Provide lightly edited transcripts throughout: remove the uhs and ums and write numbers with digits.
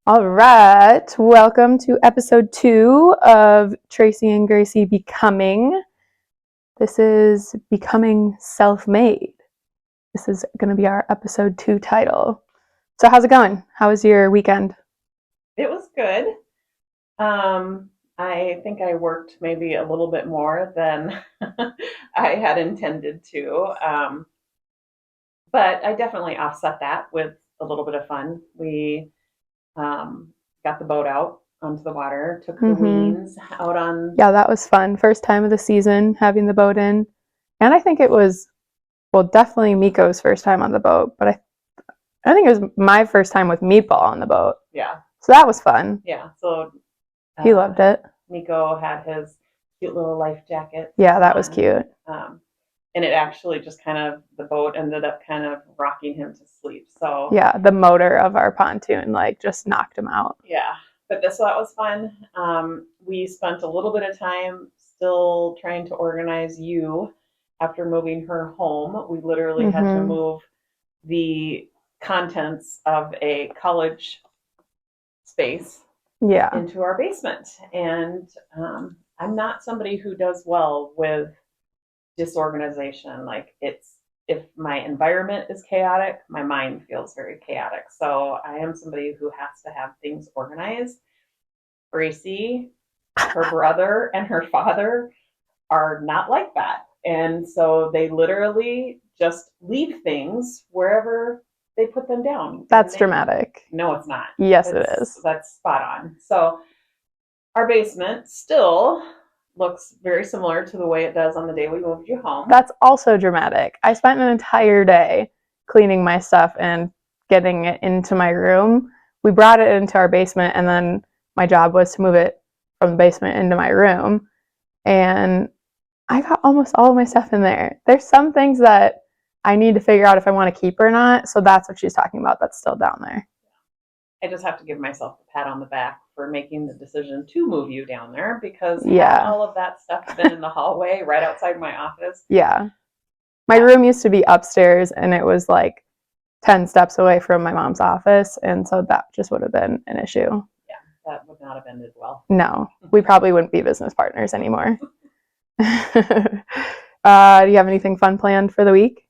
All right, welcome to episode 2 of Tracy and Gracie Becoming. This is Becoming Self-Made. This is going to be our episode 2 title. So how's it going? How was your weekend? It was good. I think I worked maybe a little bit more than I had intended to. But I definitely offset that with a little bit of fun. We got the boat out onto the water, took the weans out on. Yeah, that was fun. First time of the season having the boat in. And I think it was, definitely Miko's first time on the boat, but I think it was my first time with Meatball on the boat. Yeah. So that was fun. Yeah. So he loved it. Miko had his cute little life jacket. Yeah, that was cute. And it actually just the boat ended up kind of rocking him to sleep. So yeah, the motor of our pontoon just knocked him out. Yeah, but that was fun. We spent a little bit of time still trying to organize you after moving her home. We literally had to move the contents of a college space into our basement. And I'm not somebody who does well with disorganization. If my environment is chaotic, my mind feels very chaotic. So I am somebody who has to have things organized. Gracie, her brother, and her father are not like that. And so they literally just leave things wherever they put them down. That's dramatic. No, it's not. Yes, it is. That's spot on. So our basement still looks very similar to the way it does on the day we moved you home. That's also dramatic. I spent an entire day cleaning my stuff and getting it into my room. We brought it into our basement, and then my job was to move it from the basement into my room. And I got almost all of my stuff in there. There's some things that I need to figure out if I want to keep or not. So that's what she's talking about. That's still down there. I just have to give myself a pat on the back for making the decision to move you down there, because all of that stuff been in the hallway right outside my office. Yeah. My room used to be upstairs, and it was 10 steps away from my mom's office. And so that just would have been an issue. Yeah, that would not have ended well. No, we probably wouldn't be business partners anymore. Do you have anything fun planned for the week?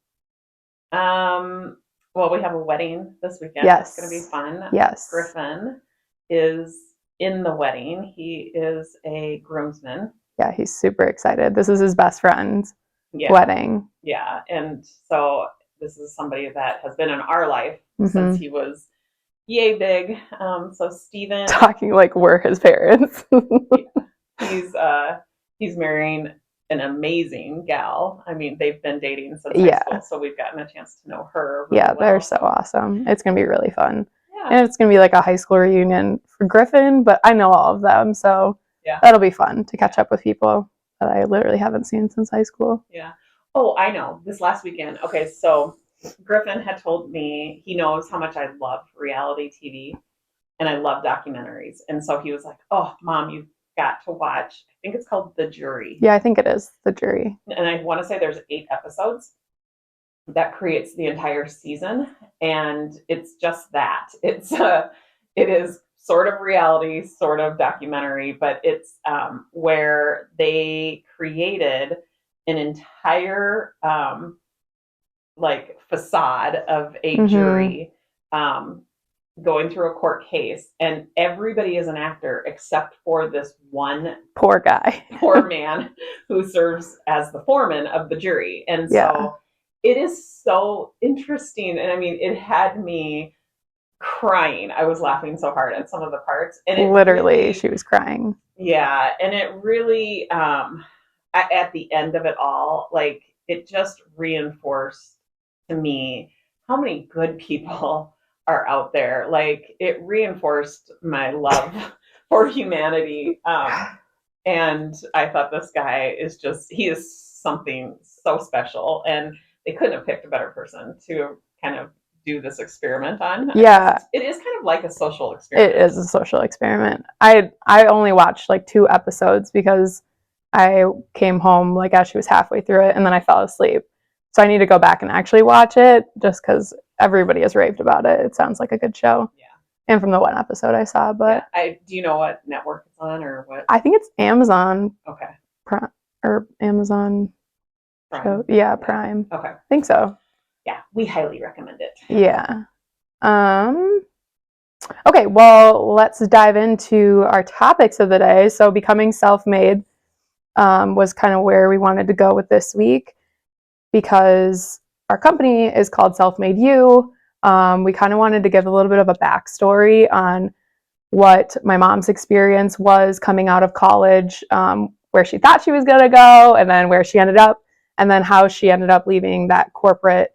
Well, we have a wedding this weekend. Yes. It's going to be fun. Yes. Griffin is in the wedding. He is a groomsman. Yeah, he's super excited. This is his best friend's wedding. Yeah, and so this is somebody that has been in our life since he was yay big. So Steven... Talking like we're his parents. He's marrying an amazing gal. I mean, they've been dating since high school, so we've gotten a chance to know her really well. They're so awesome. It's going to be really fun. Yeah. And it's going to be a high school reunion for Griffin, but I know all of them, so that'll be fun to catch up with people that I literally haven't seen since high school. Yeah. Oh, I know. This last weekend. Okay, so Griffin had told me he knows how much I love reality TV and I love documentaries. And so he was like, "Oh, Mom, you've got to watch, I think it's called The Jury." Yeah, I think it is The Jury. And I want to say there's 8 episodes that creates the entire season. And it's just that. It is sort of reality, sort of documentary, but it's where they created an entire facade of a jury going through a court case, and everybody is an actor except for this one poor man who serves as the foreman of the jury. And so it is so interesting. And I mean, it had me crying. I was laughing so hard at some of the parts, and literally she was crying. Yeah. And it really at the end of it all, it just reinforced to me how many good people are out there. It reinforced my love for humanity. And I thought this guy he is something so special, and they couldn't have picked a better person to kind of do this experiment on. Yeah. It is kind of like a social experiment. It is a social experiment. I only watched 2 episodes because I came home as she was halfway through it, and then I fell asleep. So I need to go back and actually watch it just because everybody has raved about it. It sounds like a good show. Yeah. and from the one episode I saw. But do you know what network it's on or what? I think it's Amazon. Okay. Prime, or Amazon Prime. show. Yeah, Prime. Okay. I think so. Yeah, we highly recommend it. Yeah. Okay, well, let's dive into our topics of the day. So becoming self-made was kind of where we wanted to go with this week, because our company is called Self-Made You. We kind of wanted to give a little bit of a backstory on what my mom's experience was coming out of college, where she thought she was going to go, and then where she ended up, and then how she ended up leaving that corporate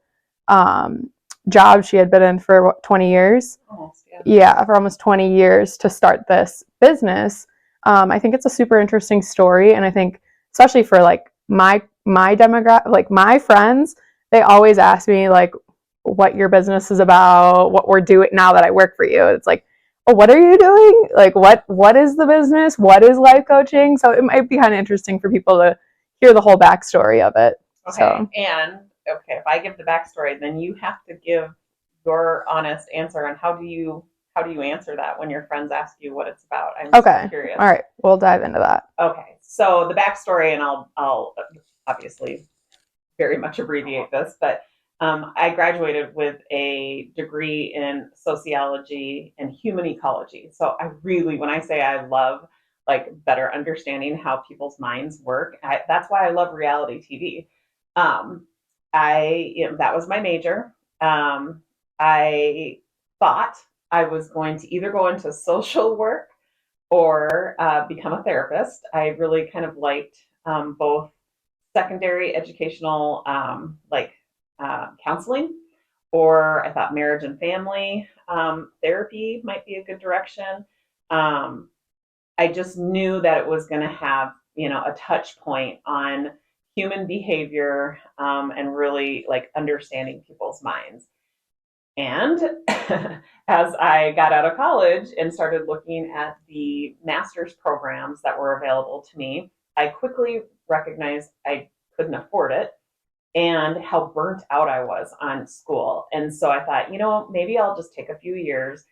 job she had been in for what, 20 years? Almost, yeah. Yeah, for almost 20 years to start this business. I think it's a super interesting story, and I think especially for like my demographic, like my friends, they always ask me like what your business is about, what we're doing now that I work for you. It's like, oh, what are you doing? Like what is the business? What is life coaching? So it might be kind of interesting for people to hear the whole backstory of it. Okay, So. and okay, if I give the backstory, then you have to give your honest answer on how do you answer that when your friends ask you what it's about. I'm Okay. So curious. All right, we'll dive into that. Okay, so the backstory, and I'll obviously very much abbreviate this, but I graduated with a degree in sociology and human ecology. So I really, when I say I love like better understanding how people's minds work, that's why I love reality TV. That was my major. I thought I was going to either go into social work or become a therapist. I really kind of liked both secondary educational counseling, or I thought marriage and family therapy might be a good direction. I just knew that it was going to have, a touch point on human behavior and really like understanding people's minds. And as I got out of college and started looking at the master's programs that were available to me, I quickly recognized I couldn't afford it and how burnt out I was on school. And so I thought, maybe I'll just take a few years,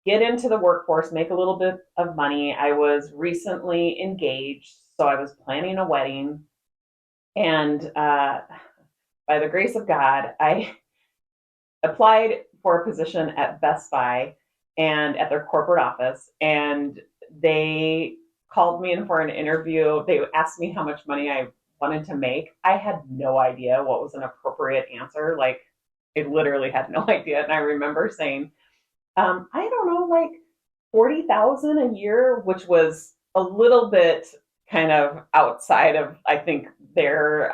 get into the workforce, make a little bit of money. I was recently engaged, so I was planning a wedding. And by the grace of God, I applied for a position at Best Buy and at their corporate office, and they called me in for an interview. They asked me how much money I wanted to make. I had no idea what was an appropriate answer. Like, I literally had no idea. And I remember saying, I don't know, like 40,000 a year, which was a little bit kind of outside of, I think, their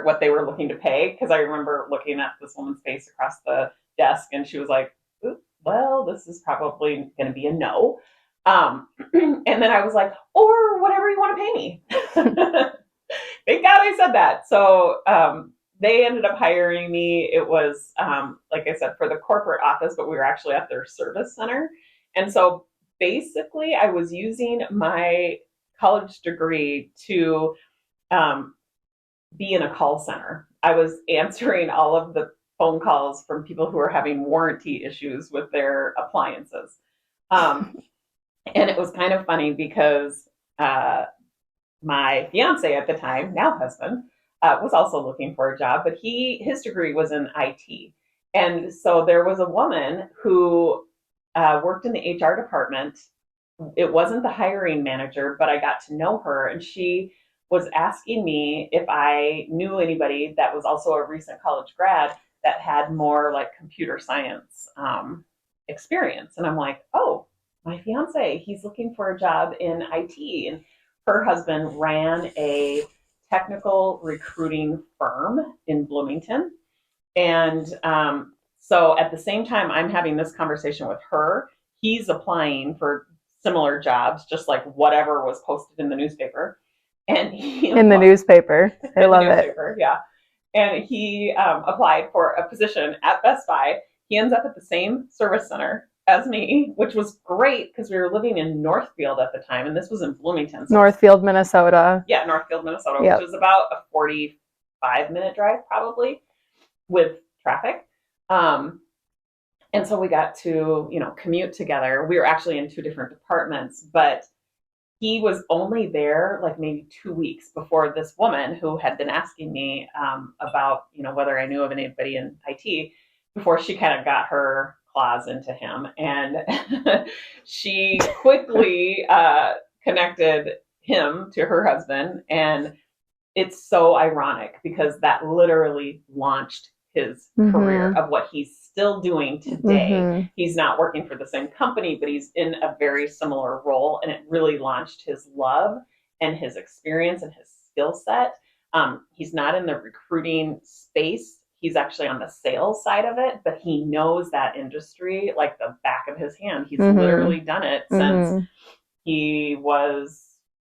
what they were looking to pay, because I remember looking at this woman's face across the desk, and she was like, well, this is probably going to be a no. And then I was like, or whatever you want to pay me. Thank God I said that. So they ended up hiring me. It was, like I said, for the corporate office, but we were actually at their service center. And so basically, I was using my college degree to be in a call center. I was answering all of the phone calls from people who were having warranty issues with their appliances. And it was kind of funny because my fiance at the time, now husband, was also looking for a job, but his degree was in IT. And so there was a woman who worked in the HR department. It wasn't the hiring manager, but I got to know her, and she was asking me if I knew anybody that was also a recent college grad that had more like computer science experience. And I'm like, oh, my fiance, he's looking for a job in IT. And her husband ran a technical recruiting firm in Bloomington. And so at the same time I'm having this conversation with her, he's applying for similar jobs, just like whatever was posted in the newspaper. And in the newspaper. I love it. Yeah. And he applied for a position at Best Buy. He ends up at the same service center as me, which was great because we were living in Northfield at the time, and this was in Bloomington. So Northfield, Minnesota. Yeah, Northfield, Minnesota, yep. Which is about a 45-minute drive probably with traffic. And so we got to, commute together. We were actually in two different departments, but he was only there like maybe 2 weeks before this woman who had been asking me about, whether I knew of anybody in IT, before she kind of got her claws into him. And she quickly connected him to her husband. And it's so ironic because that literally launched his career Mm-hmm. of what he's still doing today. Mm-hmm. He's not working for the same company, but he's in a very similar role, and it really launched his love and his experience and his skill set. He's not in the recruiting space. He's actually on the sales side of it, but he knows that industry like the back of his hand. He's Mm-hmm. literally done it since Mm-hmm. he was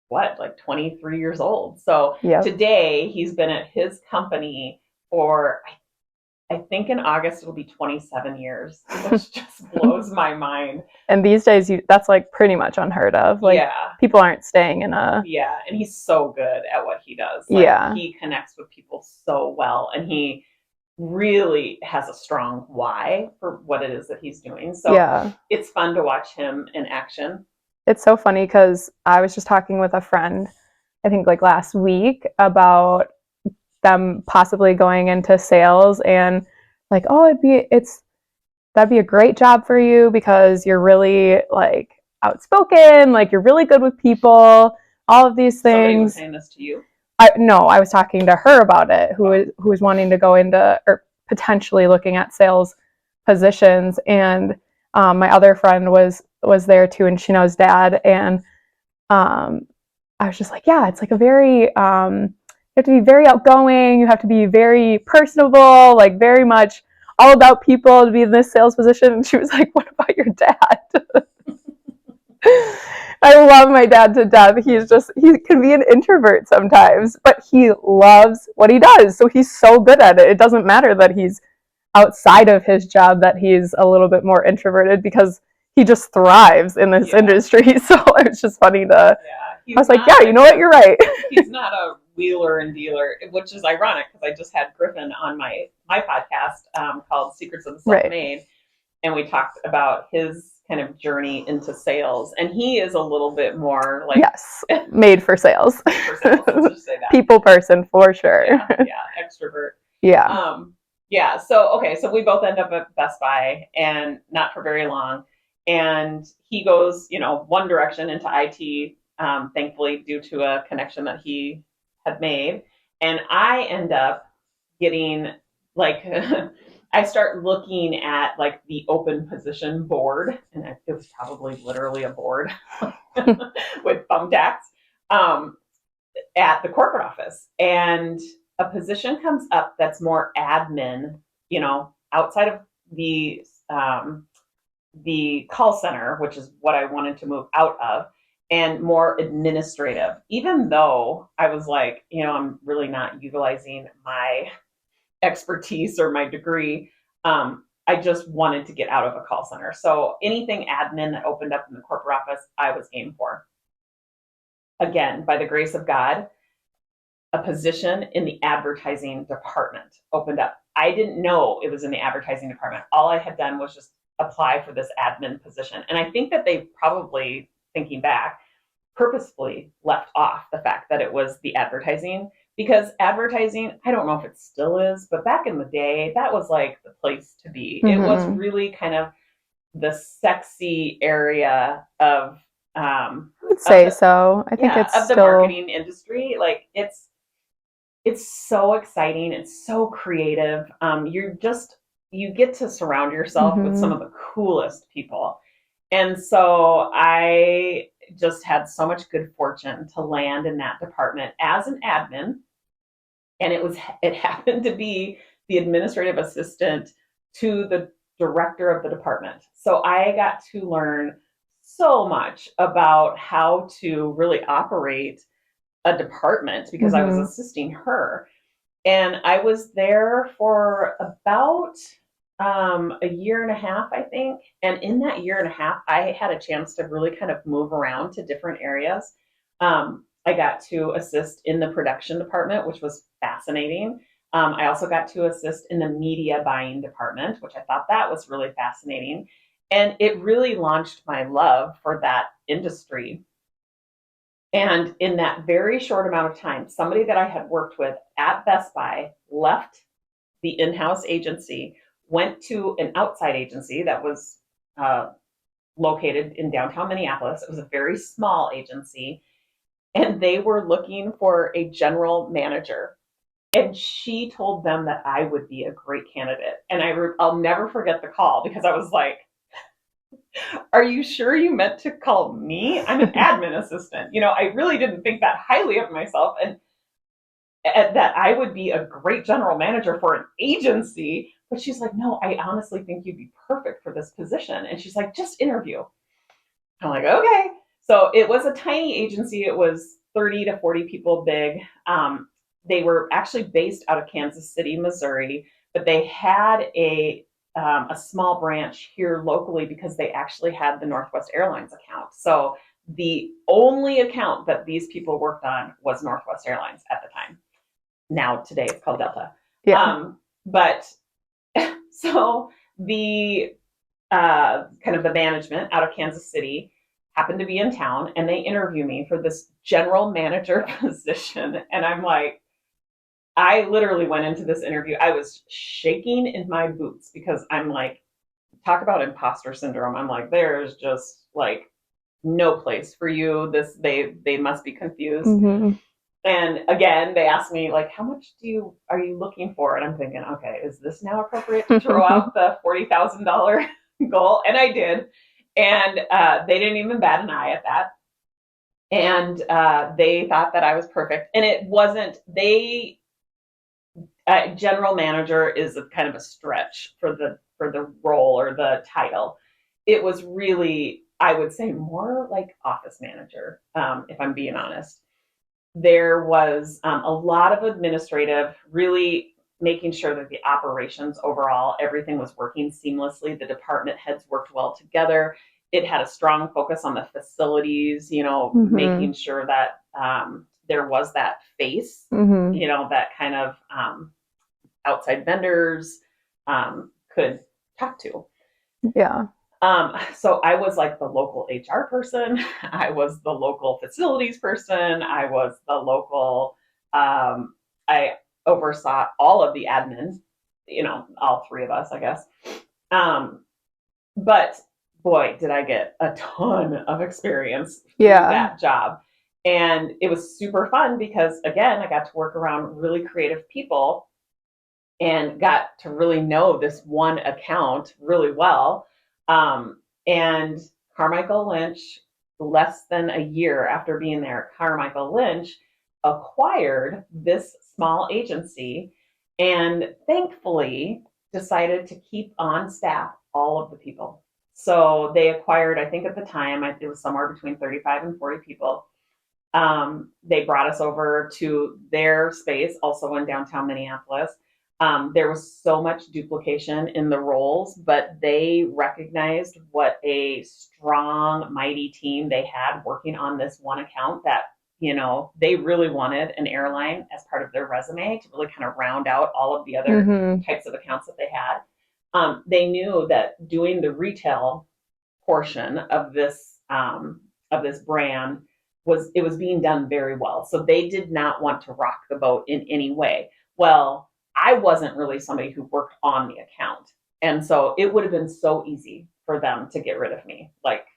like 23 years old. So Yep. today he's been at his company for, I think in August it'll be 27 years, which just blows my mind. And these days, that's like pretty much unheard of. Like, Yeah. people aren't staying in a. Yeah. And he's so good at what he does. Like, Yeah. he connects with people so well, and he really has a strong why for what it is that he's doing. So Yeah. it's fun to watch him in action. It's so funny because I was just talking with a friend, I think like last week, about them possibly going into sales, and like, oh, that'd be a great job for you because you're really like outspoken, like you're really good with people, all of these Somebody was things. saying this to you? No, I was talking to her about it, who was wanting to go into, or potentially looking at sales positions, and my other friend was there too, and she knows Dad, and I was just like, yeah, it's like a very you have to be very outgoing, you have to be very personable, like very much all about people to be in this sales position. And she was like, what about your dad? I love my dad to death. He can be an introvert sometimes, but he loves what he does. So he's so good at it. It doesn't matter that he's outside of his job, that he's a little bit more introverted, because he just thrives in this industry. So it's just funny to, I was like, yeah, you know what? You're right. He's not a wheeler and dealer, which is ironic because I just had Griffin on my podcast called Secrets of the Self-Made. Right. And we talked about his kind of journey into sales. And he is a little bit more like... Yes, made for sales. Made for sales, let's just say that. People person, for sure. Yeah, extrovert. Yeah. Yeah, so we both end up at Best Buy, and not for very long. And he goes, one direction into IT, thankfully, due to a connection that he had made. And I end up getting like... I start looking at like the open position board, and it was probably literally a board with thumbtacks at the corporate office. And a position comes up that's more admin, outside of the call center, which is what I wanted to move out of, and more administrative. Even though I was like, I'm really not utilizing my expertise or my degree. I just wanted to get out of a call center. So anything admin that opened up in the corporate office, I was aimed for. Again, by the grace of God, a position in the advertising department opened up. I didn't know it was in the advertising department. All I had done was just apply for this admin position. And I think that they probably, thinking back, purposefully left off the fact that it was the advertising, because advertising, I don't know if it still is, but back in the day, that was like the place to be. Mm-hmm. It was really kind of the sexy area of... I would say so. I think it's of the still... marketing industry. Like it's so exciting. It's so creative. You get to surround yourself with some of the coolest people. And so I just had so much good fortune to land in that department as an admin. And it happened to be the administrative assistant to the director of the department. So I got to learn so much about how to really operate a department, because I was assisting her. And I was there for about a year and a half, I think. And in that year and a half, I had a chance to really kind of move around to different areas. I got to assist in the production department, which was fascinating. I also got to assist in the media buying department, which I thought that was really fascinating. And it really launched my love for that industry. And in that very short amount of time, somebody that I had worked with at Best Buy left the in house agency, went to an outside agency that was located in downtown Minneapolis. It was a very small agency, and they were looking for a general manager. And she told them that I would be a great candidate. And I'll never forget the call because I was like, are you sure you meant to call me? I'm an admin assistant. I really didn't think that highly of myself. And that I would be a great general manager for an agency. But she's like, no, I honestly think you'd be perfect for this position. And she's like, just interview. I'm like, okay. So it was a tiny agency. It was 30 to 40 people big. They were actually based out of Kansas City, Missouri, but they had a small branch here locally because they actually had the Northwest Airlines account. So the only account that these people worked on was Northwest Airlines at the time. Now today it's called Delta. Yeah. But so the kind of the management out of Kansas City happened to be in town, and they interview me for this general manager position. And I'm like, I literally went into this interview. I was shaking in my boots because I'm like, talk about imposter syndrome. I'm like, there's just like no place for you. They must be confused. Mm-hmm. And again, they asked me like, how much are you looking for? And I'm thinking, okay, is this now appropriate to throw out the $40,000 goal? And I did. And they didn't even bat an eye at that. And they thought that I was perfect. And it wasn't, general manager is a kind of a stretch for the role or the title. It was really, I would say, more like office manager, if I'm being honest. There was a lot of administrative, really making sure that the operations overall, everything was working seamlessly. The department heads worked well together. It had a strong focus on the facilities, making sure that there was that face, that kind of outside vendors could talk to. Yeah. So I was like the local HR person. I was the local facilities person. I was the local, I oversaw all of the admin, all three of us, I guess. But boy, did I get a ton of experience through that job. And it was super fun because, again, I got to work around really creative people and got to really know this one account really well. And Carmichael Lynch, less than a year after being there, Carmichael Lynch acquired this small agency and thankfully decided to keep on staff all of the people. So they acquired, I think at the time, it was somewhere between 35 and 40 people. They brought us over to their space, also in downtown Minneapolis. There was so much duplication in the roles, but they recognized what a strong, mighty team they had working on this one account that, they really wanted an airline as part of their resume to really kind of round out all of the other types of accounts that they had. They knew that doing the retail portion of this brand was being done very well. So they did not want to rock the boat in any way. Well, I wasn't really somebody who worked on the account. And so it would have been so easy for them to get rid of me. Like,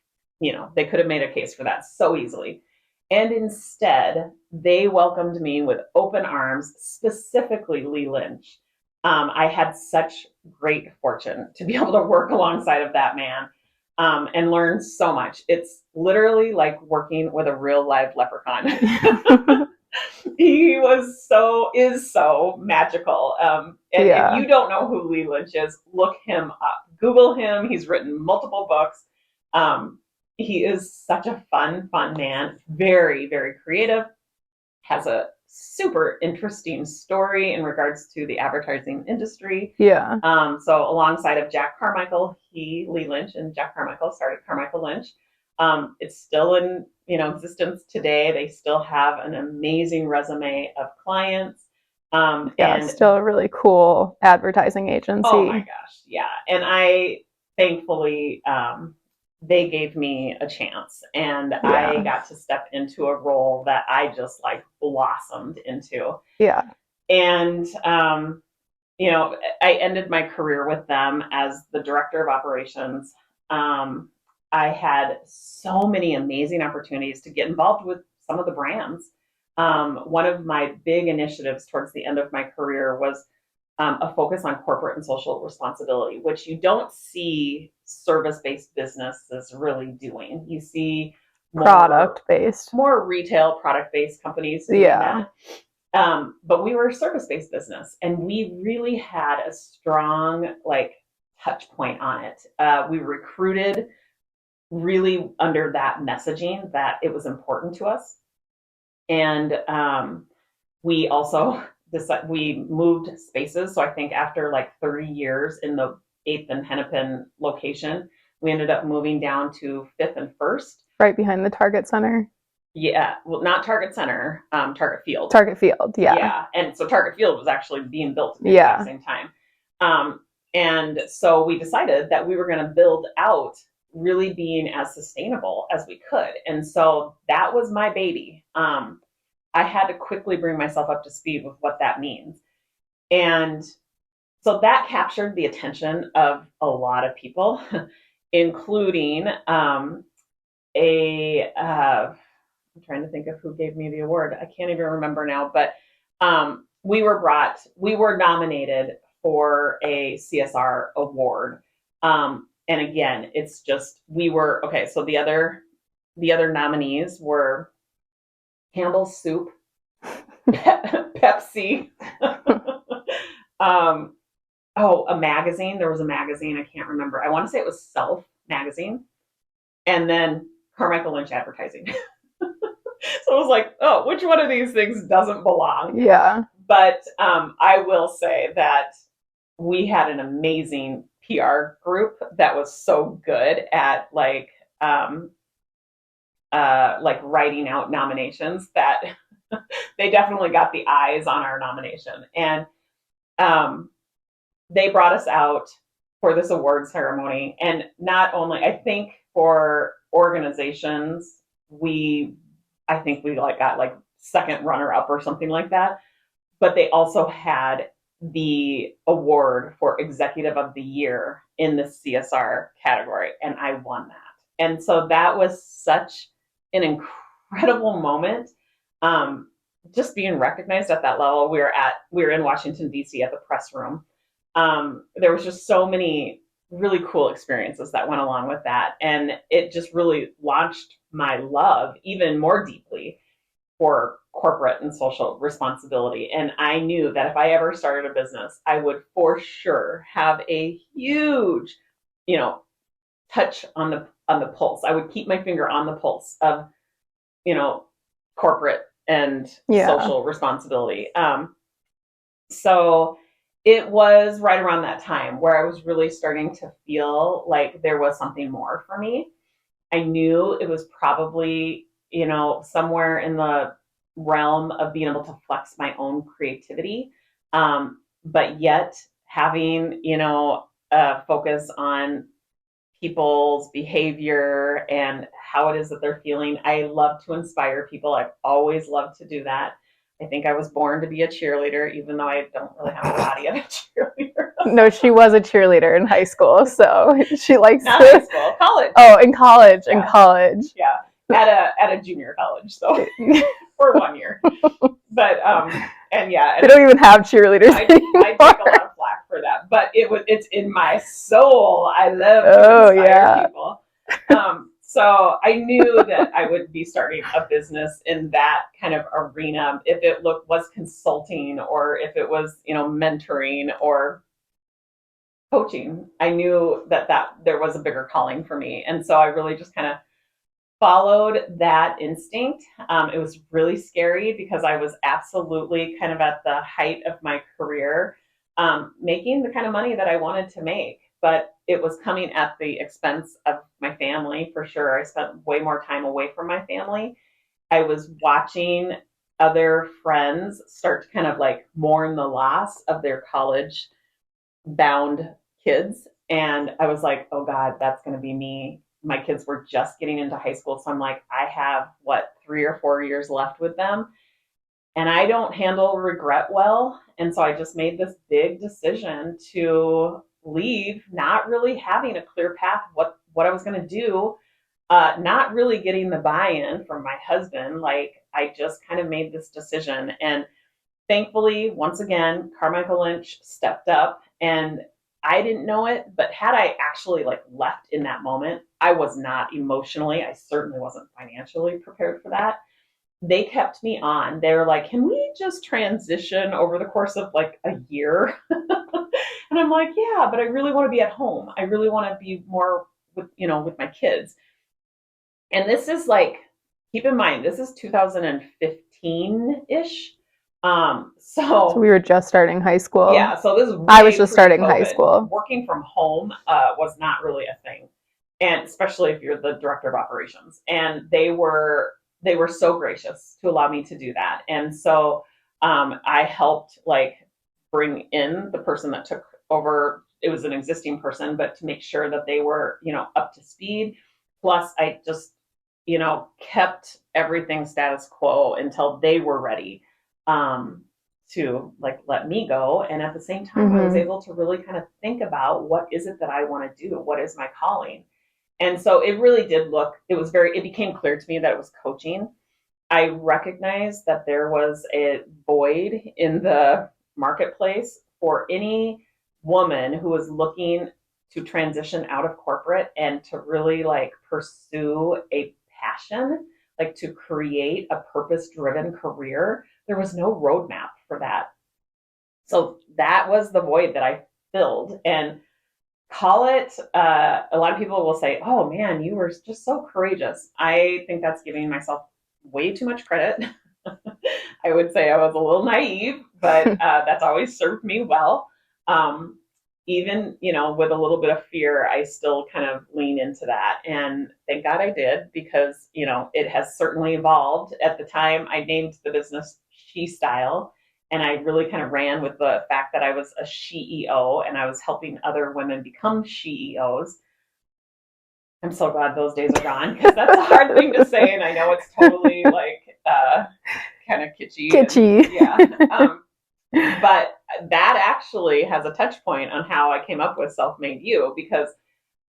they could have made a case for that so easily. And instead, they welcomed me with open arms, specifically Lee Lynch. I had such great fortune to be able to work alongside of that man and learn so much. It's literally like working with a real live leprechaun. He is so magical. And if you don't know who Lee Lynch is, look him up. Google him. He's written multiple books. He is such a fun man. Very, very creative. Has a super interesting story in regards to the advertising industry. Yeah. So alongside of Jack Carmichael, Lee Lynch and Jack Carmichael started Carmichael Lynch. It's still in existence today. They still have an amazing resume of clients. Yeah, it's And still a really cool advertising oh my agency. gosh, yeah. And I thankfully they gave me a chance and I Yeah. got to step into a role that I just like blossomed into. Yeah. And you know, I ended my career with them as the director of operations. Um, I had so many amazing opportunities to get involved with some of the brands. One of my big initiatives towards the end of my career was a focus on corporate and social responsibility, which you don't see service based businesses really doing. You see more Product based. more retail product based companies doing Yeah. that. But we were a service based business and we really had a strong like touch point on it. We recruited really under that messaging that it was important to us. And we also we moved spaces. So I think after like 30 years in the 8th and Hennepin location, we ended up moving down to 5th and 1st. Right behind the Target Center. Yeah, well, not Target Center, Target Field. Target Field. Yeah. Yeah, and so Target Field was actually being built at the exact Yeah. same time. Um, and so we decided that we were going to build out really being as sustainable as we could. And so that was my baby. I had to quickly bring myself up to speed with what that means. And so that captured the attention of a lot of people, including I'm trying to think of who gave me the award. I can't even remember now, but we were nominated for a CSR award. And again, it's just, we were, okay, so the other nominees were Campbell's Soup, Pepsi, um, oh, a magazine. There was a magazine. I can't remember. I want to say it was Self magazine. And then Carmichael Lynch Advertising. So it was like, oh, which one of these things doesn't belong? Yeah. But I will say that we had an amazing PR group that was so good at like writing out nominations that they definitely got the eyes on our nomination. And um, they brought us out for this award ceremony. And not only, I think for organizations, I think we like got like second runner up or something like that. But they also had the award for executive of the year in the CSR category. And I won that. And so that was such an incredible moment. Um, just being recognized at that level. We were in Washington, DC at the press room. There was just so many really cool experiences that went along with that. And it just really launched my love even more deeply for corporate and social responsibility. And I knew that if I ever started a business, I would for sure have a huge, you know, touch on the pulse. I would keep my finger on the pulse of, you know, corporate and Yeah. social responsibility. So it was right around that time where I was really starting to feel like there was something more for me. I knew it was probably, you know, somewhere in the realm of being able to flex my own creativity, but yet having, you know, a focus on people's behavior and how it is that they're feeling. I love to inspire people. I've always loved to do that. I think I was born to be a cheerleader, even though I don't really have a body of a cheerleader. No, she was a cheerleader in high school, so she likes Not to. high school, college. Oh, in college. Yeah. In college. Yeah, at a junior college, so for 1 year. But and yeah, They don't even have cheerleaders I anymore. take a lot of flack for that, but it's in my soul. I love Oh, to inspire yeah. people. So I knew that I would be starting a business in that kind of arena. If it was consulting, or if it was, you know, mentoring or coaching, I knew that there was a bigger calling for me, and so I really just kind of followed that instinct. It was really scary because I was absolutely kind of at the height of my career, making the kind of money that I wanted to make, but it was coming at the expense of my family for sure. I spent way more time away from my family. I was watching other friends start to kind of like mourn the loss of their college bound kids. And I was like, oh God, that's going to be me. My kids were just getting into high school. So I'm like, I have what, 3 or 4 years left with them. And I don't handle regret well. And so I just made this big decision to leave, not really having a clear path what I was going to do, not really getting the buy-in from my husband. Like I just kind of made this decision, and thankfully, once again, Carmichael Lynch stepped up, and I didn't know it, but had I actually like left in that moment, I was not emotionally, I certainly wasn't financially prepared for that. They kept me on. They were like, "Can we just transition over the course of like a year?" And I'm like, "Yeah, but I really want to be at home. I really want to be more with, with my kids." And this is like, keep in mind, this is 2015-ish. So we were just starting high school. Yeah, so this is I was just starting high pre-COVID. school. Working from home was not really a thing, and especially if you're the director of operations. And they were so gracious to allow me to do that. And so I helped like bring in the person that took over. It was an existing person, but to make sure that they were, up to speed. Plus, I just, kept everything status quo until they were ready. To like let me go, and at the same time I was able to really kind of think about what is it that I want to do, what is my calling. And so it really did look, it became clear to me that it was coaching. I recognized that there was a void in the marketplace for any woman who was looking to transition out of corporate and to really like pursue a passion, like to create a purpose driven career. There was no roadmap for that. So that was the void that I filled. And call it, a lot of people will say, oh man, you were just so courageous. I think that's giving myself way too much credit. I would say I was a little naive, but that's always served me well. Even, with a little bit of fear, I still kind of lean into that. And thank God I did, because, it has certainly evolved. At the time, I named the business She Style. And I really kind of ran with the fact that I was a CEO and I was helping other women become CEOs. I'm so glad those days are gone, because that's a hard thing to say. And I know it's totally like kind of kitschy. Kitschy. But that actually has a touch point on how I came up with Self-Made You, because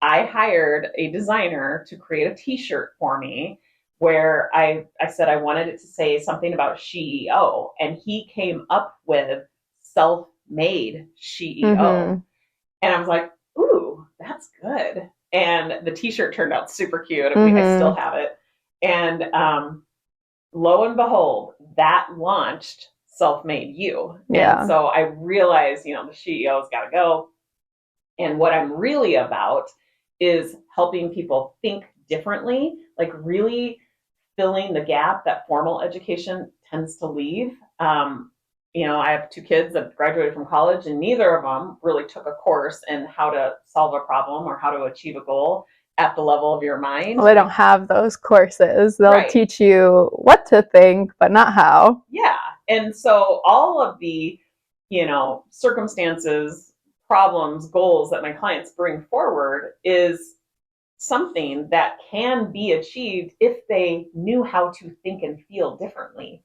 I hired a designer to create a t-shirt for me where I said I wanted it to say something about CEO, and he came up with self-made CEO. And I was like, ooh, that's good. And the t-shirt turned out super cute. I still have it. And lo and behold, that launched Self-Made You. Yeah. And so I realized, the CEO's got to go. And what I'm really about is helping people think differently, like really filling the gap that formal education tends to leave. I have 2 kids that graduated from college, and neither of them really took a course in how to solve a problem or how to achieve a goal at the level of your mind. Well, they don't have those courses. They'll teach you what to think, but not how. Yeah. And so all of the, circumstances, problems, goals that my clients bring forward is something that can be achieved if they knew how to think and feel differently.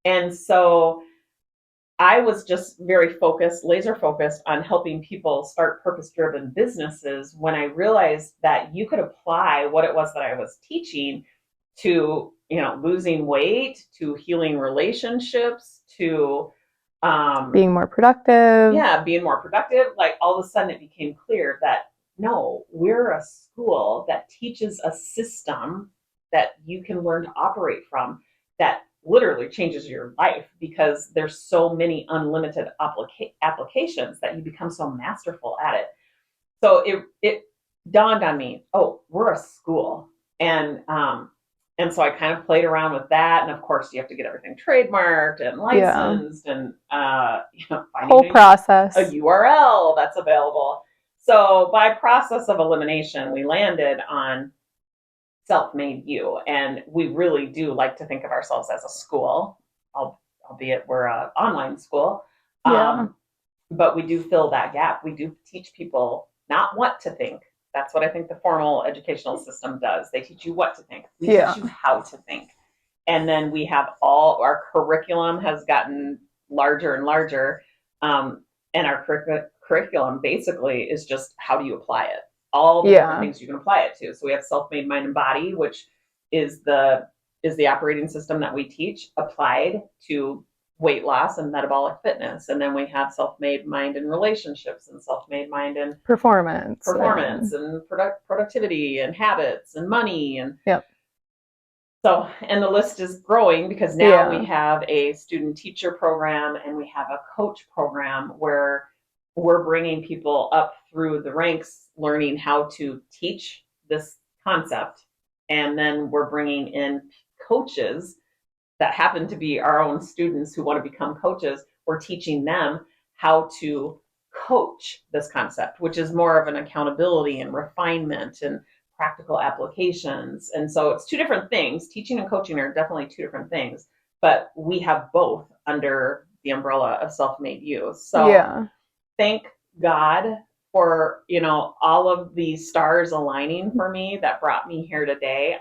And so I was just very focused, laser focused on helping people start purpose driven businesses, when I realized that you could apply what it was that I was teaching to, losing weight, to healing relationships, to being more productive. Yeah, being more productive. Like all of a sudden it became clear that no, we're a school that teaches a system that you can learn to operate from, that literally changes your life, because there's so many unlimited applications that you become so masterful at it. So it dawned on me, oh, we're a school. And so I kind of played around with that. And of course you have to get everything trademarked and licensed, and whole process, a URL that's available. So by process of elimination, we landed on Self-Made You. And we really do like to think of ourselves as a school. albeit we're an online school. Yeah. But we do fill that gap. We do teach people not what to think. That's what I think the formal educational system does. They teach you what to think. We Yeah. teach you how to think. And then we have all our curriculum has gotten larger and larger. And our curriculum basically is just how do you apply it? All the different things you can apply it to. So we have self-made mind and body, which is the operating system that we teach applied to weight loss and metabolic fitness. And then we have self-made mind and relationships and self-made mind and performance and productivity and habits and money. And yep. So, and the list is growing because now we have a student teacher program and we have a coach program where we're bringing people up through the ranks, learning how to teach this concept. And then we're bringing in coaches that happen to be our own students who want to become coaches. We're teaching them how to coach this concept, which is more of an accountability and refinement and practical applications. And so it's two different things. Teaching and coaching are definitely two different things, but we have both under the umbrella of Self-Made You. So thank God for, all of these stars aligning for me that brought me here today.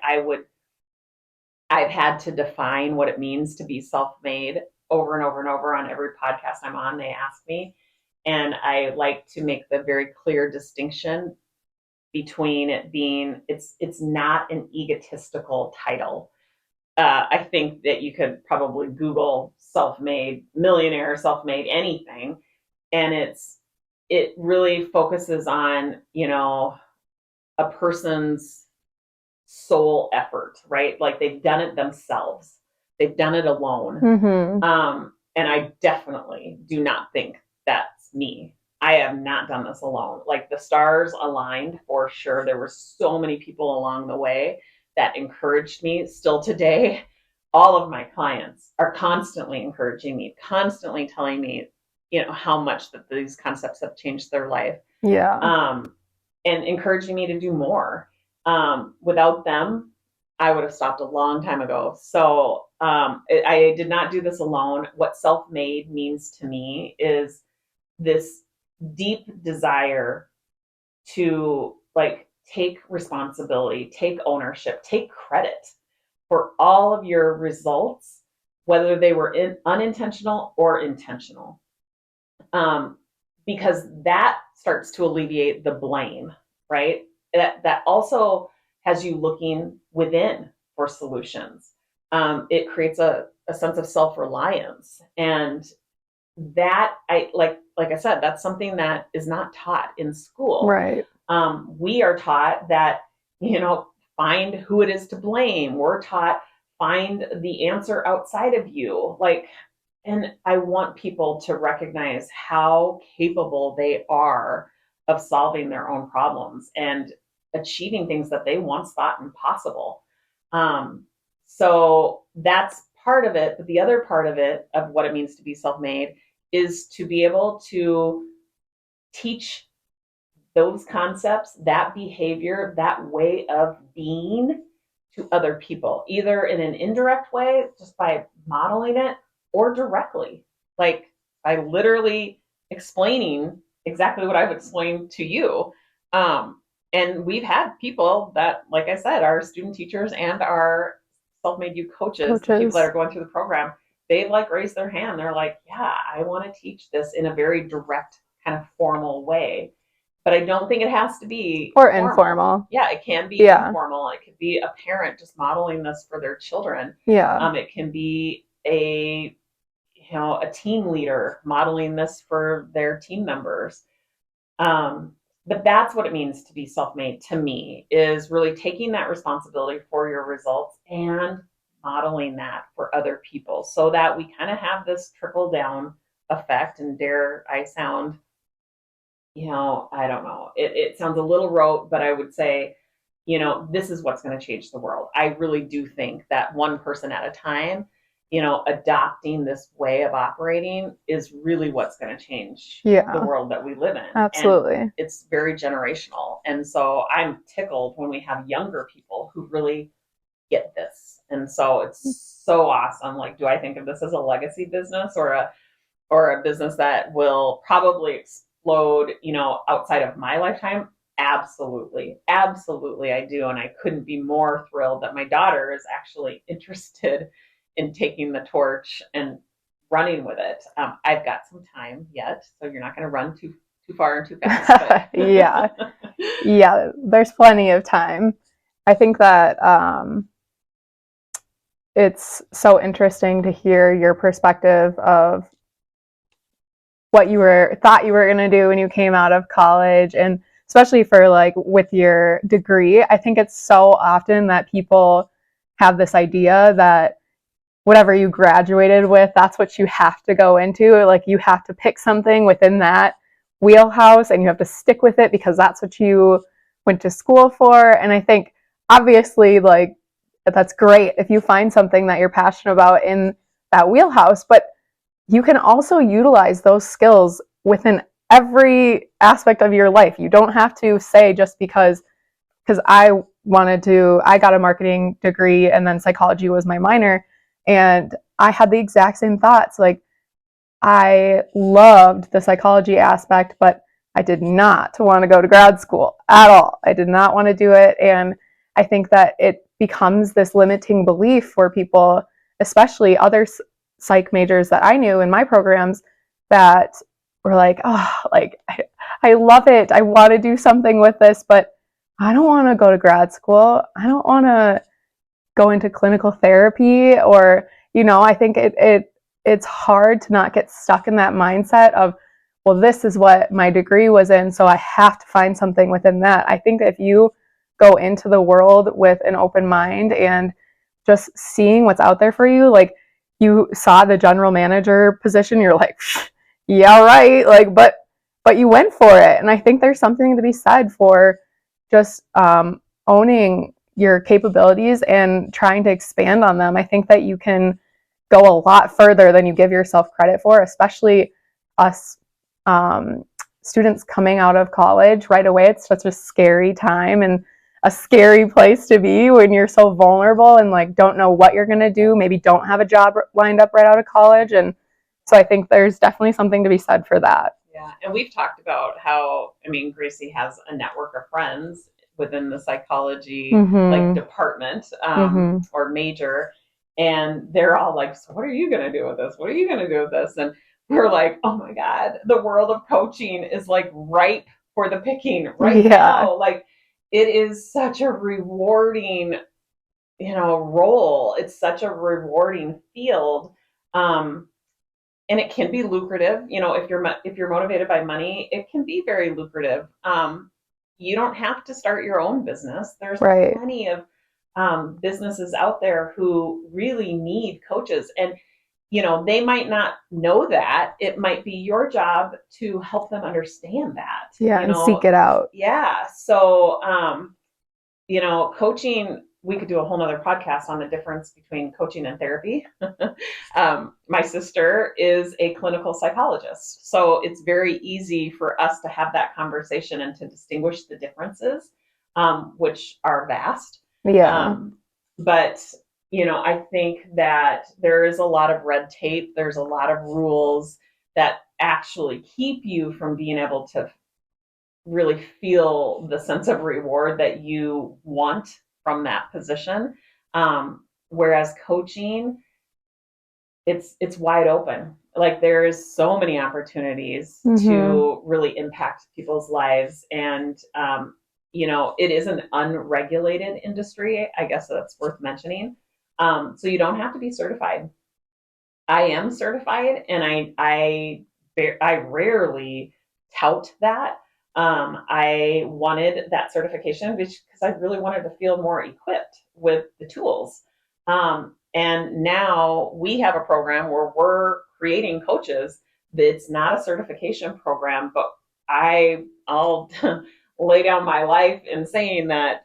I've had to define what it means to be self-made over and over and over on every podcast I'm on. They ask me, and I like to make the very clear distinction between it being, it's not an egotistical title. I think that you could probably Google self-made millionaire, self-made anything, and it really focuses on, a person's soul effort, right? Like they've done it themselves. They've done it alone. And I definitely do not think that's me. I have not done this alone. Like the stars aligned for sure. There were so many people along the way that encouraged me. Still today, all of my clients are constantly encouraging me, constantly telling me, how much that these concepts have changed their life. And encouraging me to do more. Without them, I would have stopped a long time ago. So I did not do this alone. What self-made means to me is this deep desire to take responsibility, take ownership, take credit for all of your results, whether they were unintentional or intentional. Because that starts to alleviate the blame, right? That also has you looking within for solutions. It creates a sense of self-reliance, and that like I said, that's something that is not taught in school. Right. We are taught that, find who it is to blame. We're taught find the answer outside of you. And I want people to recognize how capable they are of solving their own problems and achieving things that they once thought impossible. So that's part of it. But the other part of it, of what it means to be self-made, is to be able to teach those concepts, that behavior, that way of being to other people, either in an indirect way, just by modeling it, or directly, like by literally explaining exactly what I've explained to you. And we've had people that, like I said, our student teachers and our Self-Made You coaches, the people that are going through the program, they've raised their hand. They're like, yeah, I want to teach this in a very direct kind of formal way. But I don't think it has to be informal. Yeah, it can be informal. It could be a parent just modeling this for their children. It can be a team leader modeling this for their team members. But that's what it means to be self-made to me, is really taking that responsibility for your results and modeling that for other people, so that we kind of have this trickle down effect. And dare I sound, I don't know, it sounds a little rote, but I would say, this is what's going to change the world. I really do think that one person at a time, adopting this way of operating is really what's going to change the world that we live in. Absolutely. And it's very generational. And so I'm tickled when we have younger people who really get this And so it's so awesome. Like, do I think of this as a legacy business or a business that will probably explode, outside of my lifetime? Absolutely. Absolutely, I do. And I couldn't be more thrilled that my daughter is actually interested in taking the torch and running with it. I've got some time yet, so you're not going to run too far and too fast. But Yeah. Yeah, there's plenty of time. I think that it's so interesting to hear your perspective of what you thought you were going to do when you came out of college, and especially for like with your degree. I think it's so often that people have this idea that whatever you graduated with, that's what you have to go into. Like you have to pick something within that wheelhouse and you have to stick with it because that's what you went to school for. And I think obviously like that's great if you find something that you're passionate about in that wheelhouse, but you can also utilize those skills within every aspect of your life. You don't have to say just because I got a marketing degree and then psychology was my minor. And I had the exact same thoughts. Like, I loved the psychology aspect, but I did not want to go to grad school at all. I did not want to do it. And I think that it becomes this limiting belief for people, especially other psych majors that I knew in my programs, that were like, oh, like, I love it. I want to do something with this, but I don't want to go to grad school. I don't want to go into clinical therapy, or I think it's hard to not get stuck in that mindset of, well, this is what my degree was in, so I have to find something within that. I think if you go into the world with an open mind and just seeing what's out there for you, like you saw the general manager position, you're like, yeah, right, like, but you went for it. And I think there's something to be said for just owning your capabilities and trying to expand on them. I think that you can go a lot further than you give yourself credit for, especially us students coming out of college right away. It's such a scary time and a scary place to be when you're so vulnerable and like don't know what you're going to do, maybe don't have a job lined up right out of college. And so I think there's definitely something to be said for that. Yeah, and we've talked about how, Gracie has a network of friends within the psychology like department or major, and they're all like, so what are you going to do with this? What are you going to do with this? And we're like, oh my God, the world of coaching is like ripe for the picking right now. Like it is such a rewarding, role. It's such a rewarding field. And it can be lucrative. If you're motivated by money, it can be very lucrative. You don't have to start your own business. There's plenty of businesses out there who really need coaches, and they might not know that. It might be your job to help them understand that. And seek it out. Yeah. So, coaching, we could do a whole nother podcast on the difference between coaching and therapy. My sister is a clinical psychologist, so it's very easy for us to have that conversation and to distinguish the differences, which are vast. But I think that there is a lot of red tape. There's a lot of rules that actually keep you from being able to really feel the sense of reward that you want from that position. Whereas coaching, it's wide open. Like there's so many opportunities to really impact people's lives. And, it is an unregulated industry. I guess that's worth mentioning. So you don't have to be certified. I am certified, and I rarely tout that. I wanted that certification because I really wanted to feel more equipped with the tools. And now we have a program where we're creating coaches. It's not a certification program, but I'll lay down my life in saying that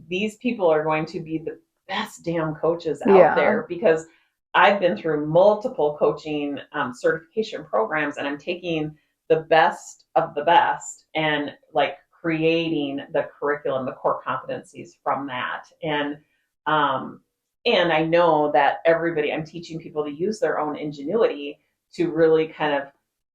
these people are going to be the best damn coaches out there, because I've been through multiple coaching certification programs, and I'm taking the best of the best and like creating the curriculum, the core competencies from that. And And I know that I'm teaching people to use their own ingenuity to really kind of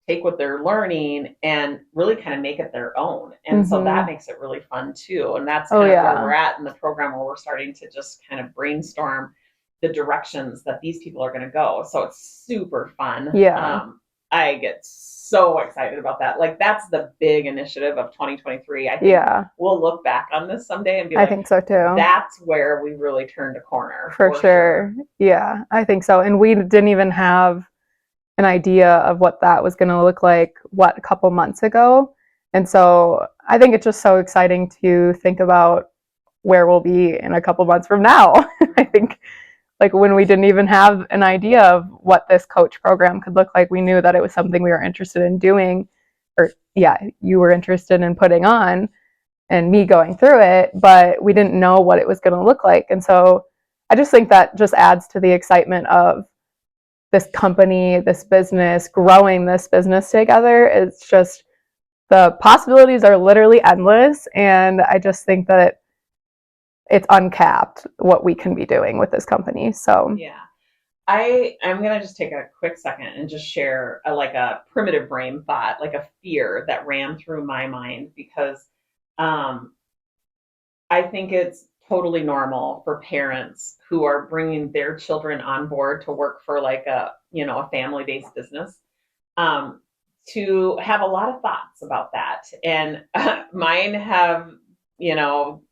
take what they're learning and really kind of make it their own. And so that Mm-hmm. makes it really fun too. And that's Oh kind of where yeah. we're at in the program, where we're starting to just kind of brainstorm the directions that these people are going to go. So it's super fun. Yeah. I get so excited about that. Like, that's the big initiative of 2023. I think Yeah. we'll look back on this someday and be I like, think so too. that's where we really turned a corner For for sure. sure. Yeah, I think so. And we didn't even have an idea of what that was going to look like, a couple months ago. And so I think it's just so exciting to think about where we'll be in a couple months from now. I think like when we didn't even have an idea of what this coach program could look like, we knew that it was something we were interested in doing, or yeah, you were interested in putting on and me going through it, but we didn't know what it was going to look like. And so I just think that just adds to the excitement of this company, this business, growing this business together. It's just the possibilities are literally endless. And I just think that it's uncapped what we can be doing with this company. So, Yeah. I'm gonna just take a quick second and just share like a primitive brain thought, like a fear that ran through my mind, because um, I think it's totally normal for parents who are bringing their children on board to work for like a family based business, um, to have a lot of thoughts about that. And mine have, you know,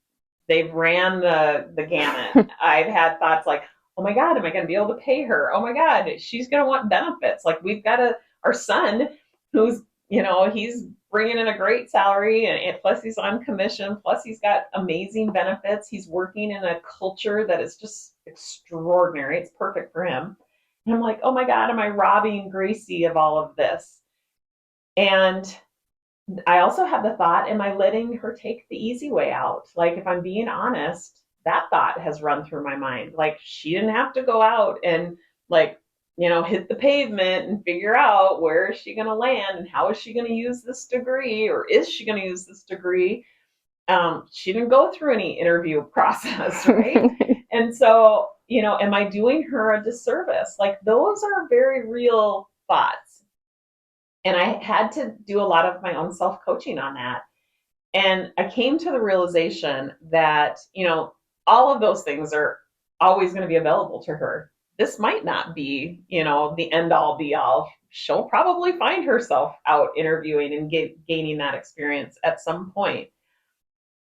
they've ran the gamut. I've had thoughts like, oh my God, am I going to be able to pay her? Oh my God, she's going to want benefits. Like, we've got our son who's, he's bringing in a great salary, and plus he's on commission. Plus he's got amazing benefits. He's working in a culture that is just extraordinary. It's perfect for him. And I'm like, oh my God, am I robbing Gracie of all of this? And I also had the thought, am I letting her take the easy way out? Like, if I'm being honest, that thought has run through my mind. Like, she didn't have to go out and, like, hit the pavement and figure out where is she going to land and how is she going to use this degree, or is she going to use this degree? She didn't go through any interview process, right? And so, am I doing her a disservice? Like, those are very real thoughts. And I had to do a lot of my own self coaching on that. And I came to the realization that, all of those things are always going to be available to her. This might not be, the end all be all. She'll probably find herself out interviewing and gaining that experience at some point.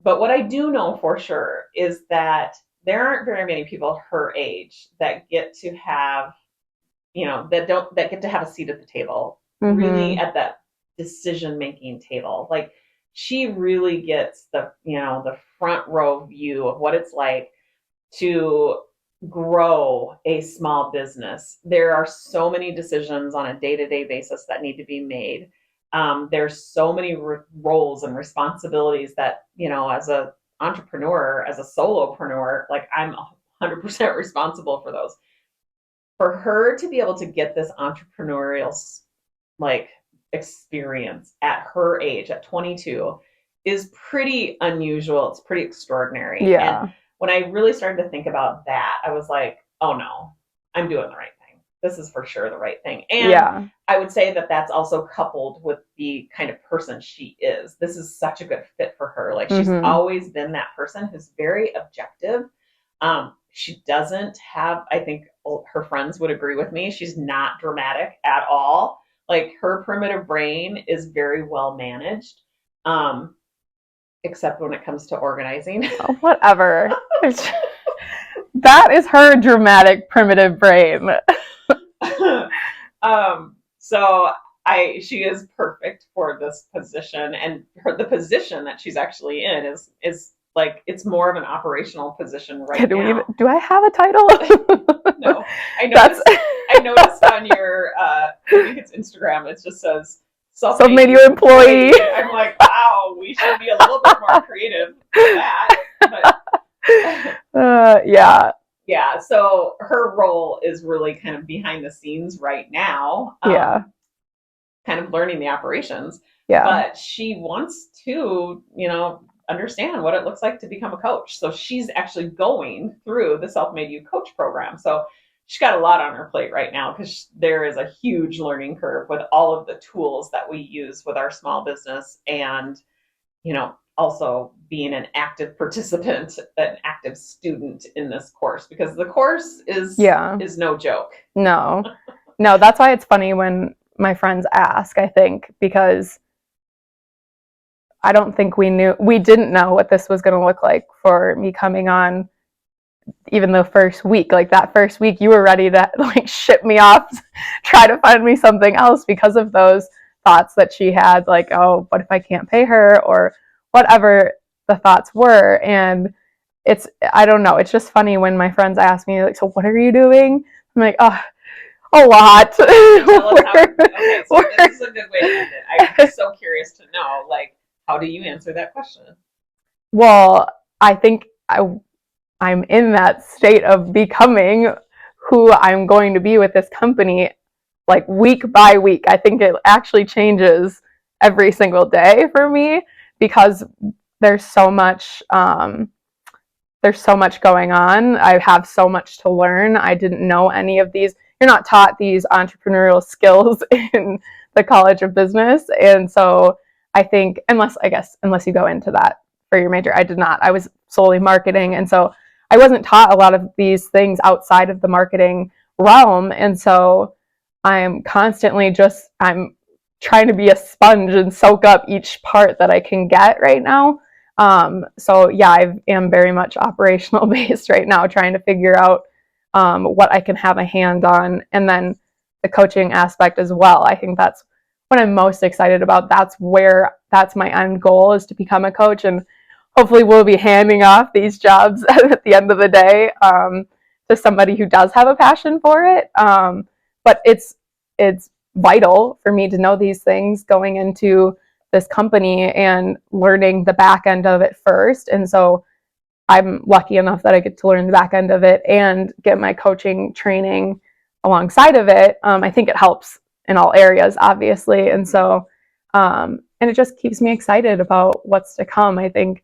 But what I do know for sure is that there aren't very many people her age that get to have, that get to have a seat at the table, really mm-hmm. at that decision making table. Like, she really gets the front row view of what it's like to grow a small business. There are so many decisions on a day-to-day basis that need to be made. There's so many roles and responsibilities that, as a entrepreneur, as a solopreneur, like, I'm 100% responsible for those. For her to be able to get this entrepreneurial like experience at her age, at 22, is pretty unusual. It's pretty extraordinary. Yeah. And when I really started to think about that, I was like, oh no, I'm doing the right thing. This is for sure the right thing. And yeah. I would say that that's also coupled with the kind of person she is. This is such a good fit for her. Like, she's always been that person who's very objective. She doesn't have, I think her friends would agree with me, she's not dramatic at all. Like, her primitive brain is very well managed, except when it comes to organizing. Oh, whatever. That is her dramatic primitive brain. So she is perfect for this position, and the position that she's actually in is like, it's more of an operational position right now. Do I have a title? No, I noticed on your I think it's Instagram, it just says self-made you employee. I'm like, wow, we should be a little bit more creative for that. But yeah, so her role is really kind of behind the scenes right now. Kind of learning the operations. Yeah. But she wants to, understand what it looks like to become a coach. So she's actually going through the Self-Made You Coach program. So she's got a lot on her plate right now because there is a huge learning curve with all of the tools that we use with our small business, and also being an active participant, an active student in this course, because the course is no joke. No, that's why it's funny when my friends ask, I think, because I don't think we didn't know what this was going to look like for me coming on. Even the first week, like that first week, you were ready to like ship me off, try to find me something else because of those thoughts that she had, like, oh, what if I can't pay her, or whatever the thoughts were. And I don't know, it's just funny when my friends ask me, like, so what are you doing? I'm like, oh, a lot. Okay, so this is a good way to end it. I'm so curious to know, like, how do you answer that question? Well, I think I'm in that state of becoming who I'm going to be with this company, like week by week. I think it actually changes every single day for me because there's so much going on. I have so much to learn. I didn't know any of these. You're not taught these entrepreneurial skills in the College of Business. And so I think, unless you go into that for your major, I did not. I was solely marketing. And so I wasn't taught a lot of these things outside of the marketing realm. And so I'm constantly I'm trying to be a sponge and soak up each part that I can get right now. So yeah, I am very much operational based right now, trying to figure out what I can have a hand on, and then the coaching aspect as well. I think that's what I'm most excited about. That's my end goal, is to become a coach, and hopefully we'll be handing off these jobs at the end of the day to somebody who does have a passion for it. But it's vital for me to know these things going into this company and learning the back end of it first. And so I'm lucky enough that I get to learn the back end of it and get my coaching training alongside of it. I think it helps in all areas, obviously. And so, and it just keeps me excited about what's to come. I think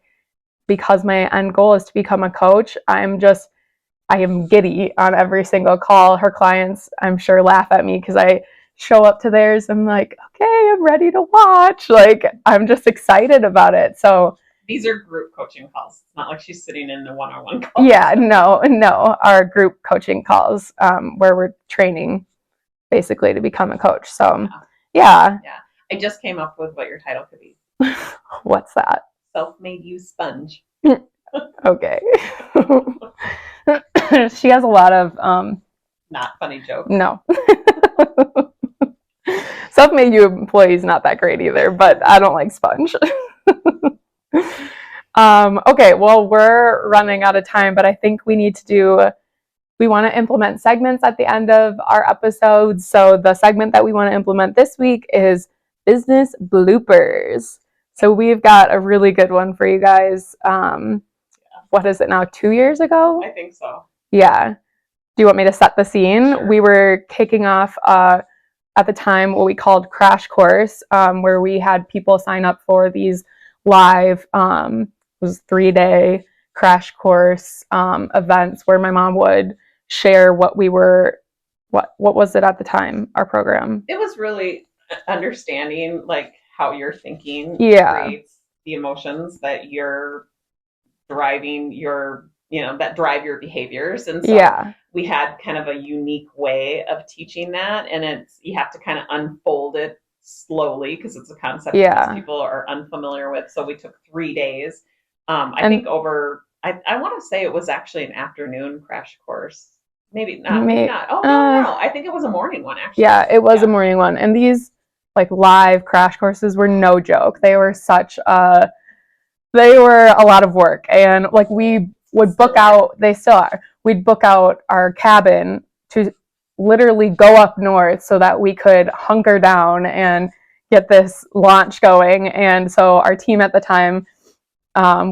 because my end goal is to become a coach, I am giddy on every single call. Her clients, I'm sure, laugh at me because I show up to theirs. I'm like, okay, I'm ready to watch. Like, I'm just excited about it. So these are group coaching calls. It's not like she's sitting in the one-on-one calls. Yeah, no, our group coaching calls where we're training basically to become a coach. So yeah. I just came up with what your title could be. What's that? Self-Made You Sponge. Okay. She has a lot of not funny jokes. No. Self-Made You employees not that great either, but I don't like sponge. Okay, well, we're running out of time, but I think we want to implement segments at the end of our episodes. So the segment that we want to implement this week is business bloopers. So we've got a really good one for you guys. What is it now, 2 years ago? I think so. Yeah. Do you want me to set the scene? Sure. We were kicking off at the time what we called Crash Course, where we had people sign up for these live, it was 3-day Crash Course events where my mom would share what was it at the time, our program? It was really understanding like how your thinking creates the emotions that you're driving that drive your behaviors. And so we had kind of a unique way of teaching that, and you have to kind of unfold it slowly because it's a concept most people are unfamiliar with. So we took 3 days. I think I want to say it was actually an afternoon crash course. Maybe not. Oh, no. I think it was a morning one, actually. Yeah, it was a morning one. And these like live crash courses were no joke. They were a lot of work. And like we would book out, they still are. We'd book out our cabin to literally go up north so that we could hunker down and get this launch going. And so our team at the time,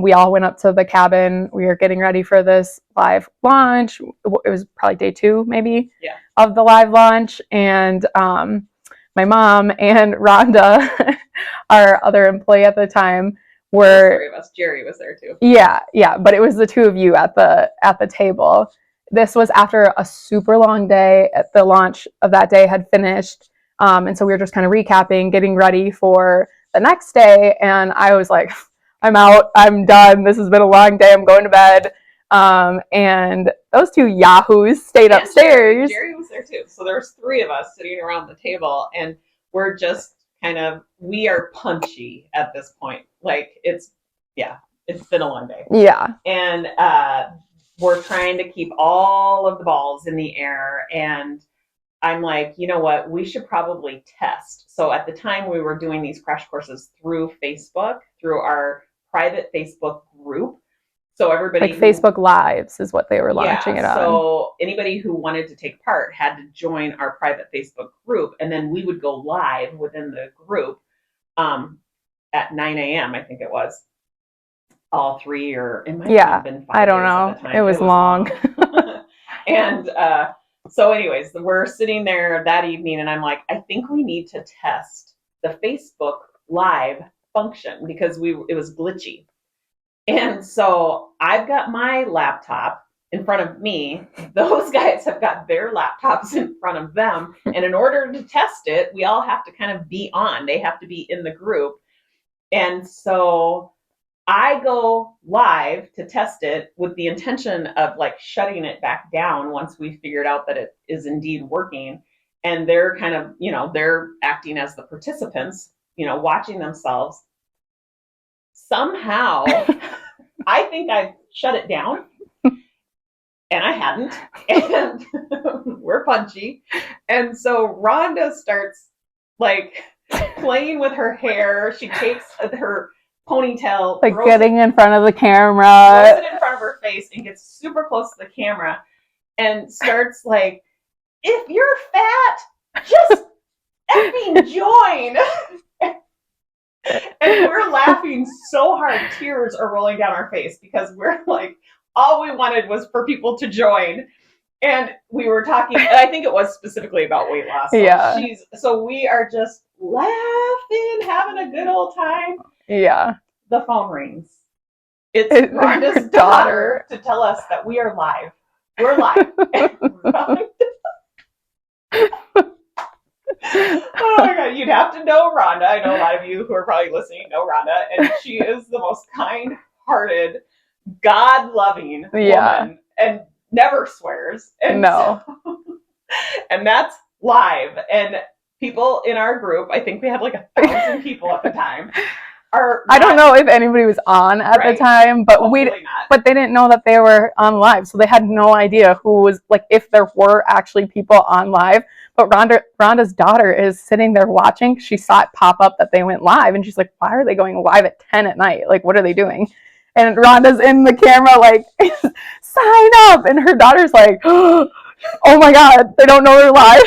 we all went up to the cabin. We were getting ready for this live launch. It was probably day 2, maybe, of the live launch. And my mom and Rhonda, our other employee at the time, were three of us. Jerry was there too. Yeah, but it was the two of you at the table. This was after a super long day. The launch of that day had finished, and so we were just kind of recapping, getting ready for the next day. And I was like, "I'm out. I'm done. This has been a long day. I'm going to bed." And those two yahoos stayed upstairs. Jerry was there too. So there's three of us sitting around the table, and we're just we are punchy at this point. Like it's been a long day. Yeah. And we're trying to keep all of the balls in the air. And I'm like, you know what? We should probably test. So at the time we were doing these crash courses through Facebook, through our private Facebook group. So everybody Facebook Lives is what they were launching it on. So anybody who wanted to take part had to join our private Facebook group, and then we would go live within the group at 9 a.m. I think it was. All three, or it might have been 5 I don't know. It was long. And so anyways, we're sitting there that evening, and I'm like, I think we need to test the Facebook Live function because it was glitchy. And so I've got my laptop in front of me. Those guys have got their laptops in front of them. And in order to test it, we all have to kind of be on. They have to be in the group. And so I go live to test it with the intention of like shutting it back down once we figured out that it is indeed working. And they're kind of, they're acting as the participants, watching themselves. Somehow, I think I shut it down, and I hadn't, and we're punchy. And so Rhonda starts like playing with her hair. She takes her ponytail, like getting in front of the camera, throws it in front of her face, and gets super close to the camera, and starts like, "If you're fat, just effing join." And we're laughing so hard, tears are rolling down our face because we're like, all we wanted was for people to join. And we were talking, and I think it was specifically about weight loss. So so we are just laughing, having a good old time. Yeah. The phone rings. It's Rhonda's daughter to tell us that we are live. We're live. Oh my God, you'd have to know Rhonda. I know a lot of you who are probably listening know Rhonda, and she is the most kind-hearted, God-loving woman, and never swears. And and that's live. And people in our group, I think we had like 1,000 people at the time. I don't know if anybody was on at the time, but but they didn't know that they were on live, so they had no idea who was, like, if there were actually people on live. But Rhonda's daughter is sitting there watching. She saw it pop up that they went live, and she's like, "Why are they going live at 10 at night? Like, what are they doing?" And Rhonda's in the camera like, "Sign up!" And her daughter's like, "Oh my God, they don't know they're live."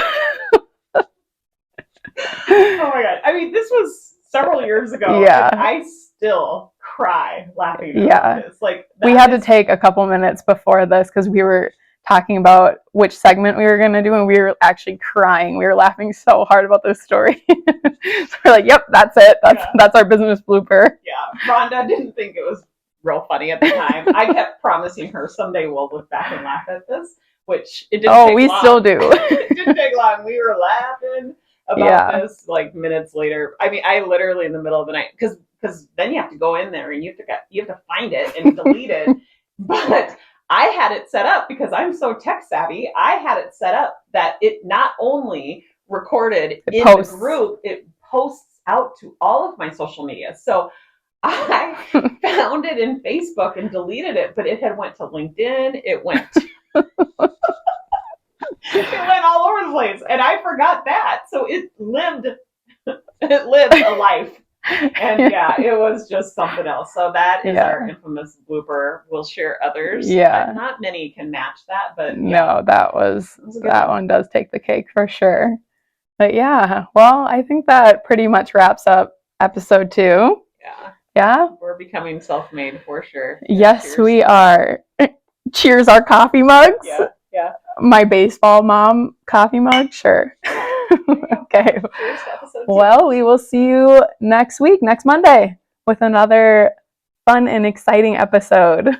Oh my God! I mean, this was several years ago. Yeah, and I still cry laughing about this. Like, we had to take a couple minutes before this because we were talking about which segment we were going to do, and we were actually crying. We were laughing so hard about this story. So we're like, "Yep, that's it. That's our business blooper." Yeah, Rhonda didn't think it was real funny at the time. I kept promising her someday we'll look back and laugh at this, which it didn't take long. Still do. It didn't take long. We were laughing about this like minutes later. I mean, I literally in the middle of the night, because then you have to go in there and you have to find it and delete it. But I had it set up because I'm so tech savvy. I had it set up that it not only recorded in the group, it posts out to all of my social media. So I found it in Facebook and deleted it, but it had went to LinkedIn. It went all over the place, and I forgot that. So it lived a life. And it was just something else. So that is our infamous blooper. We'll share others. Yeah. Not many can match that, but no, that one does take the cake for sure. But well, I think that pretty much wraps up episode 2. Yeah. Yeah. We're becoming self-made for sure. Yes, cheers. We are. Cheers, our coffee mugs. Yeah. My baseball mom coffee mug, sure. Okay. Cheers to episode 2. Well, we will see you next week, next Monday. with another fun and exciting episode.